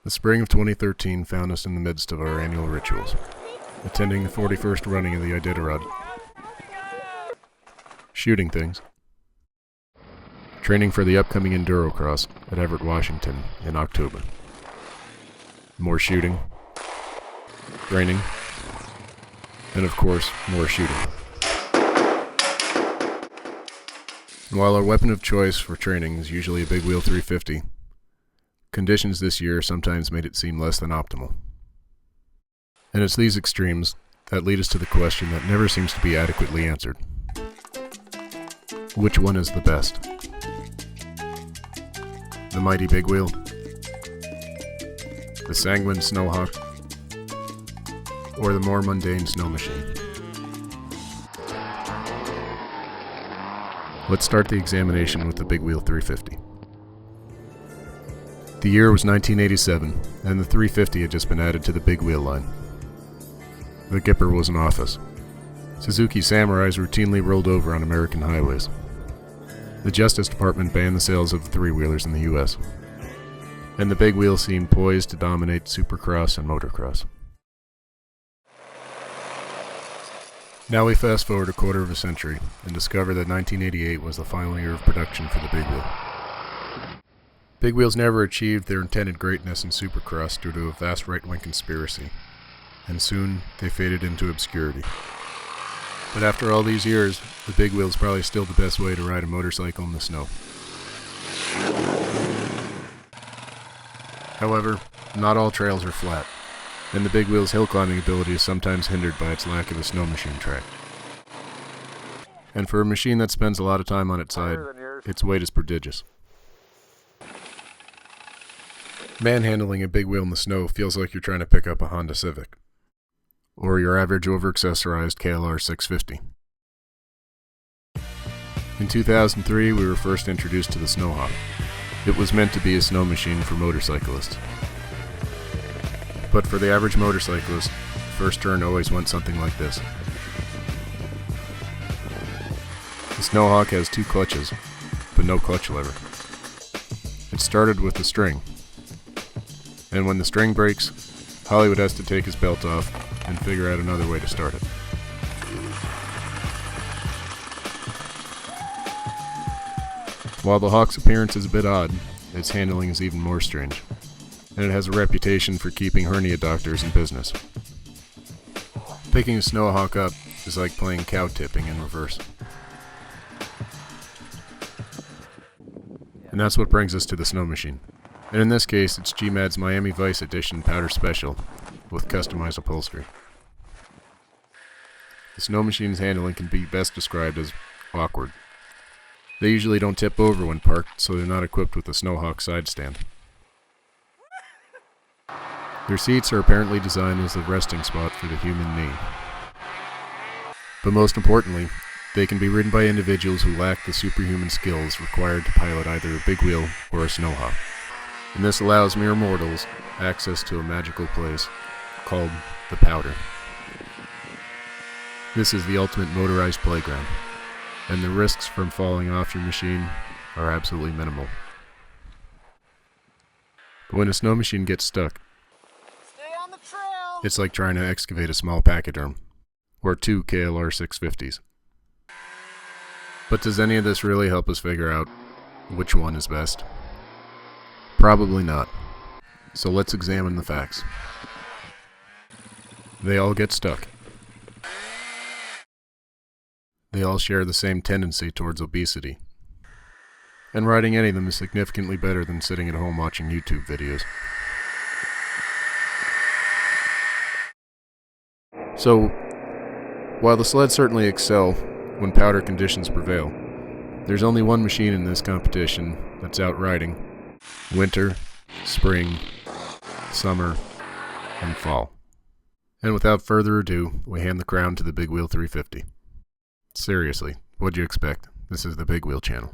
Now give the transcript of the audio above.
The spring of 2013 found us in the midst of our annual rituals, attending the 41st running of the Iditarod, shooting things, training for the upcoming Endurocross at Everett, Washington in October, more shooting, training, and of course, more shooting. While our weapon of choice for training is usually a BigWheel 350, conditions this year sometimes made it seem less than optimal. And it's these extremes that lead us to the question that never seems to be adequately answered. Which one is the best? The mighty BigWheel? The sanguine Snowhawk? Or the more mundane snow machine? Let's start the examination with the BigWheel 350. The year was 1987, and the 350 had just been added to the BigWheel line. The Gipper was in office. Suzuki Samurais routinely rolled over on American highways. The Justice Department banned the sales of three-wheelers in the U.S., and the BigWheel seemed poised to dominate supercross and motocross. Now we fast forward a quarter of a century and discover that 1988 was the final year of production for the BigWheel. BigWheels never achieved their intended greatness in supercross due to a vast right-wing conspiracy, and soon they faded into obscurity. But after all these years, the BigWheel is probably still the best way to ride a motorcycle in the snow. However, not all trails are flat, and the BigWheel's hill climbing ability is sometimes hindered by its lack of a snow machine track. And for a machine that spends a lot of time on its side, its weight is prodigious. Manhandling a BigWheel in the snow feels like you're trying to pick up a Honda Civic, or your average over-accessorized KLR 650. In 2003, we were first introduced to the Snowhawk. It was meant to be a snow machine for motorcyclists. But for the average motorcyclist, the first turn always went something like this. The Snowhawk has two clutches, but no clutch lever. It started with the string, and when the string breaks, Hollywood has to take his belt off and figure out another way to start it. While the Hawk's appearance is a bit odd, its handling is even more strange, and it has a reputation for keeping hernia doctors in business. Picking a Snowhawk up is like playing cow tipping in reverse. And that's what brings us to the snow machine. And in this case, it's GMAD's Miami Vice Edition Powder Special with customized upholstery. The snow machine's handling can be best described as awkward. They usually don't tip over when parked, so they're not equipped with a Snowhawk side stand. Their seats are apparently designed as a resting spot for the human knee. But most importantly, they can be ridden by individuals who lack the superhuman skills required to pilot either a BigWheel or a Snowhawk. And this allows mere mortals access to a magical place called the Powder. This is the ultimate motorized playground, and the risks from falling off your machine are absolutely minimal. But when a snow machine gets stuck, it's like trying to excavate a small pachyderm, or two KLR 650s. But does any of this really help us figure out which one is best? Probably not. So let's examine the facts. They all get stuck. They all share the same tendency towards obesity. And riding any of them is significantly better than sitting at home watching YouTube videos. So, while the sleds certainly excel when powder conditions prevail, there's only one machine in this competition that's out riding winter, spring, summer, and fall. And without further ado, we hand the crown to the BigWheel 350. Seriously, what'd you expect? This is the BigWheel channel.